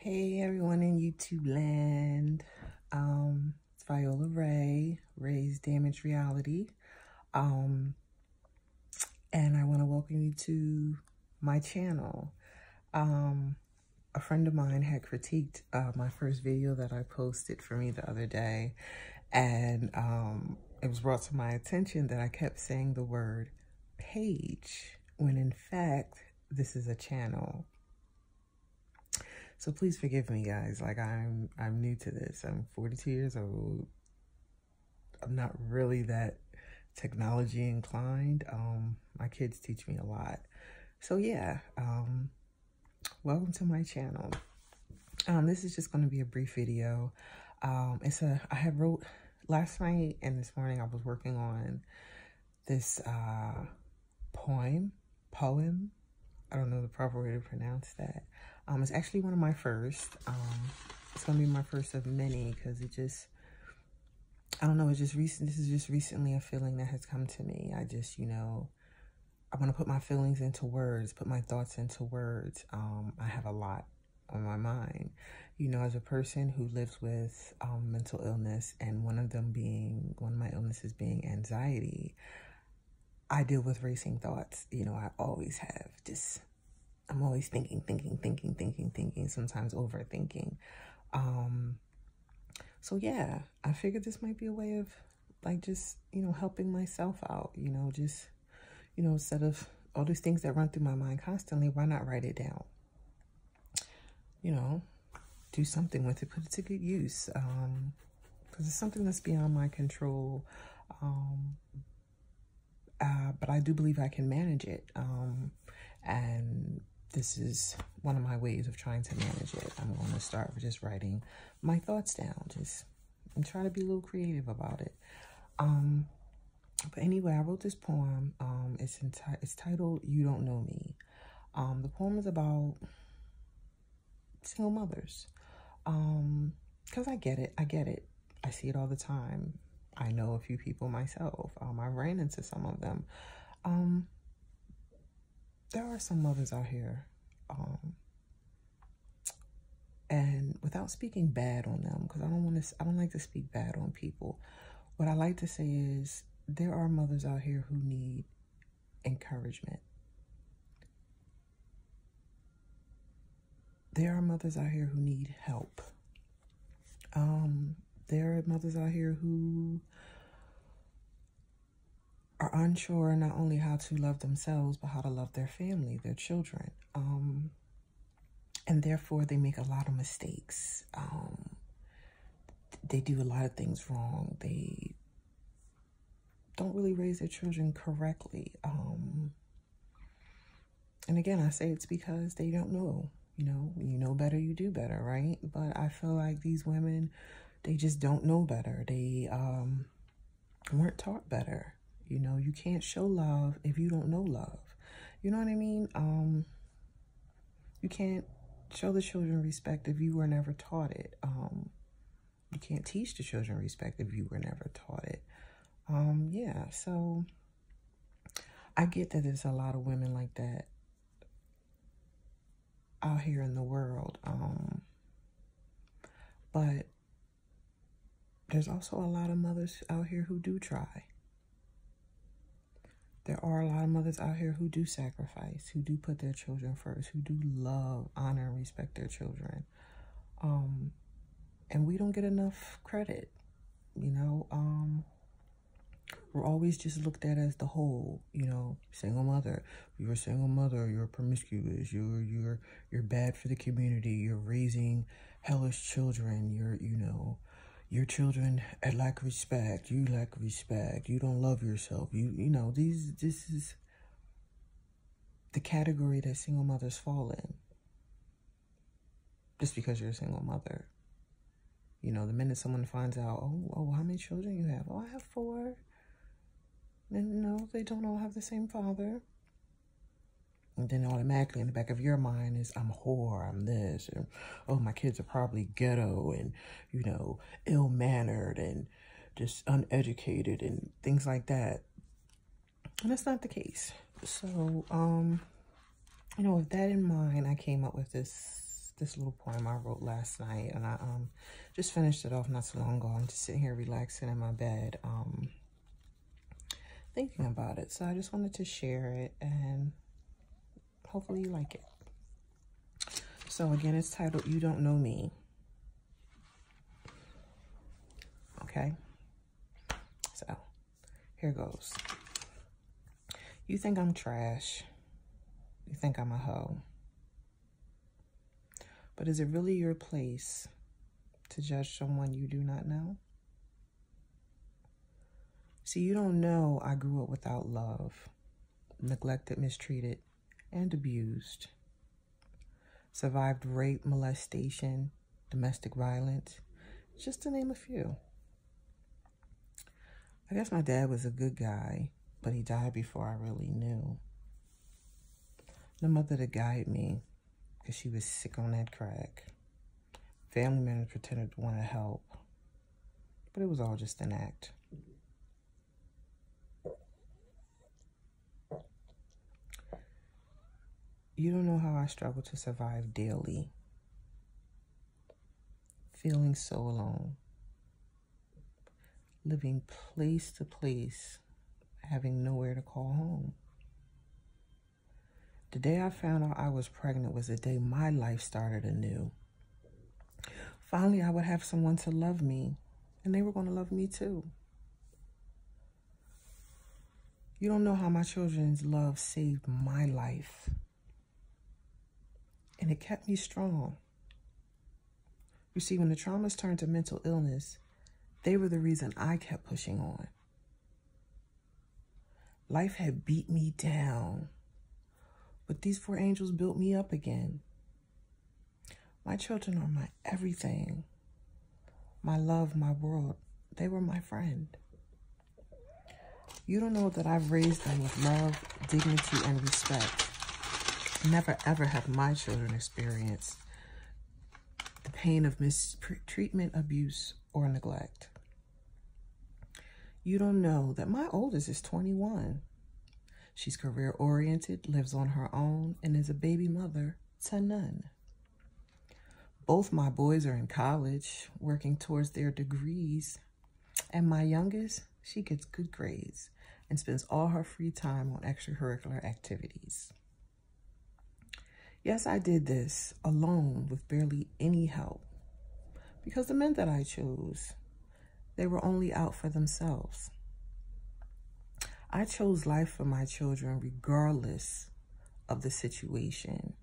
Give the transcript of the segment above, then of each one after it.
Hey everyone in YouTube land. It's Viola Ray, Ray's Damaged Reality. And I want to welcome you to my channel. A friend of mine had critiqued my first video that I posted for me the other day, and it was brought to my attention that I kept saying the word page when in fact this is a channel. So please forgive me, guys. Like I'm new to this. I'm 42 years old. I'm not really that technology inclined. My kids teach me a lot. So yeah, welcome to my channel. This is just going to be a brief video. I had wrote last night and this morning I was working on this poem. I don't know the proper way to pronounce that. It's actually one of my first. It's gonna be my first of many because I don't know, it's just recent. This is just recently a feeling that has come to me. I just, I want to put my feelings into words, put my thoughts into words. I have a lot on my mind, as a person who lives with mental illness, and one of my illnesses being anxiety. I deal with racing thoughts. I always have. I'm always thinking, sometimes overthinking. So yeah, I figured this might be a way of helping myself out, instead of all these things that run through my mind constantly, why not write it down? Do something with it, put it to good use. Because it's something that's beyond my control. But I do believe I can manage it. And this is one of my ways of trying to manage it. I'm going to start with just writing my thoughts down, and try to be a little creative about it. But anyway, I wrote this poem. It's titled "You Don't Know Me." The poem is about single mothers. Because I get it. I see it all the time. I know a few people myself. I ran into some of them. There are some mothers out here, and without speaking bad on them, because I don't like to speak bad on people. What I like to say is there are mothers out here who need encouragement. There are mothers out here who need help. There are mothers out here who are unsure not only how to love themselves, but how to love their family, their children. And therefore they make a lot of mistakes. They do a lot of things wrong. They don't really raise their children correctly. And again, I say it's because they don't know. You know better, you do better, right? But I feel like these women, they just don't know better. They weren't taught better. You can't show love if you don't know love. You know what I mean? You can't show the children respect if you were never taught it. You can't teach the children respect if you were never taught it. Yeah, so I get that there's a lot of women like that out here in the world. But there's also a lot of mothers out here who do try. There are a lot of mothers out here who do sacrifice, who do put their children first, who do love, honor, and respect their children. And we don't get enough credit, We're always just looked at as the whole, single mother. You're a single mother, you're promiscuous, you're bad for the community, you're raising hellish children, your children lack respect, you lack respect, you don't love yourself. This is the category that single mothers fall in. Just because you're a single mother. The minute someone finds out, oh, how many children you have? Oh, I have 4. And no, they don't all have the same father. And then automatically in the back of your mind is, I'm a whore, I'm this, and oh, my kids are probably ghetto and, ill-mannered and just uneducated and things like that. And that's not the case. So, with that in mind, I came up with this this little poem I wrote last night, and I just finished it off not so long ago. I'm just sitting here relaxing in my bed, thinking about it. So I just wanted to share it, and hopefully you like it. So again, it's titled "You Don't Know Me." Okay, so here goes. You think I'm trash. You think I'm a hoe. But is it really your place to judge someone you do not know? See, you don't know I grew up without love, neglected, mistreated, and abused. Survived rape, molestation, domestic violence, just to name a few. I guess my dad was a good guy, but he died before I really knew. No mother to guide me, because she was sick on that crack. Family members pretended to want to help, but it was all just an act. You don't know how I struggle to survive daily, feeling so alone, living place to place, having nowhere to call home. The day I found out I was pregnant was the day my life started anew. Finally, I would have someone to love me, and they were going to love me too. You don't know how my children's love saved my life, and it kept me strong. You see, when the traumas turned to mental illness, they were the reason I kept pushing on. Life had beat me down, but these 4 angels built me up again. My children are my everything. My love, my world. They were my friend. You don't know that I've raised them with love, dignity, and respect. Never, ever have my children experienced the pain of mistreatment, abuse, or neglect. You don't know that my oldest is 21. She's career-oriented, lives on her own, and is a baby mother to none. Both my boys are in college, working towards their degrees. And my youngest, she gets good grades and spends all her free time on extracurricular activities. Yes, I did this alone with barely any help, because the men that I chose, they were only out for themselves. I chose life for my children regardless of the situation,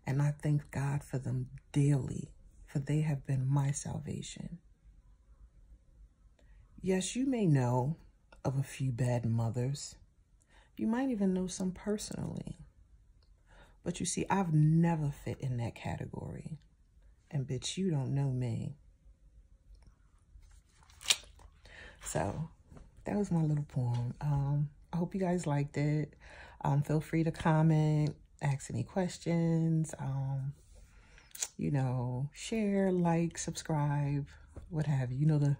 and I thank God for them daily, for they have been my salvation. Yes, you may know of a few bad mothers. You might even know some personally. But you see, I've never fit in that category. And bitch, you don't know me. So that was my little poem. I hope you guys liked it. Feel free to comment, ask any questions, you know, share, like, subscribe, what have you. You know, the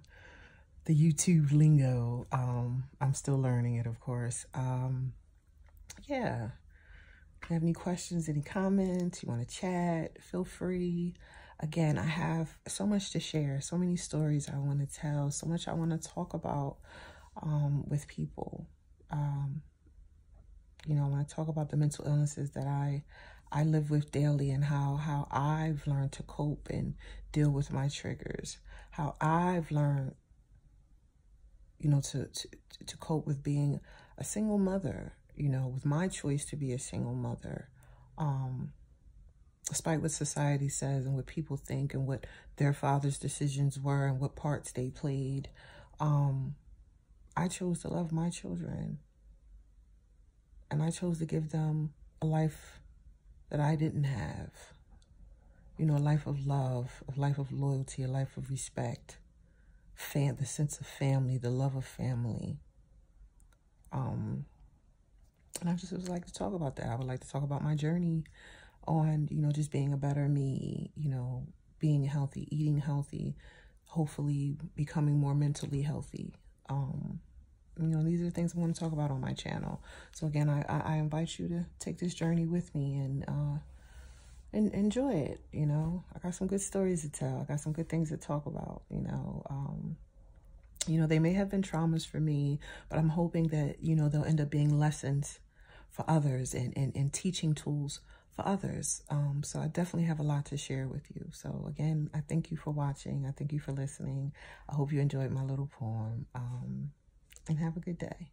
YouTube lingo. I'm still learning it, of course. Yeah. If you have any questions, any comments, you want to chat, feel free. Again, I have so much to share, so many stories I want to tell, so much I want to talk about with people. You know, I want to talk about the mental illnesses that I live with daily, and how I've learned to cope and deal with my triggers, how I've learned, you know, to cope with being a single mother, you know, with my choice to be a single mother, despite what society says and what people think and what their father's decisions were and what parts they played. I chose to love my children, and I chose to give them a life that I didn't have. You know, a life of love, a life of loyalty, a life of respect, the sense of family, the love of family. And I just would like to talk about that. I would like to talk about my journey on, you know, just being a better me, you know, being healthy, eating healthy, hopefully becoming more mentally healthy. You know, these are things I want to talk about on my channel. So again, I invite you to take this journey with me and and enjoy it. You know, I got some good stories to tell. I got some good things to talk about. You know, they may have been traumas for me, but I'm hoping that, you know, they'll end up being lessons for others and teaching tools for others. So I definitely have a lot to share with you. So again, I thank you for watching. I thank you for listening. I hope you enjoyed my little poem, and have a good day.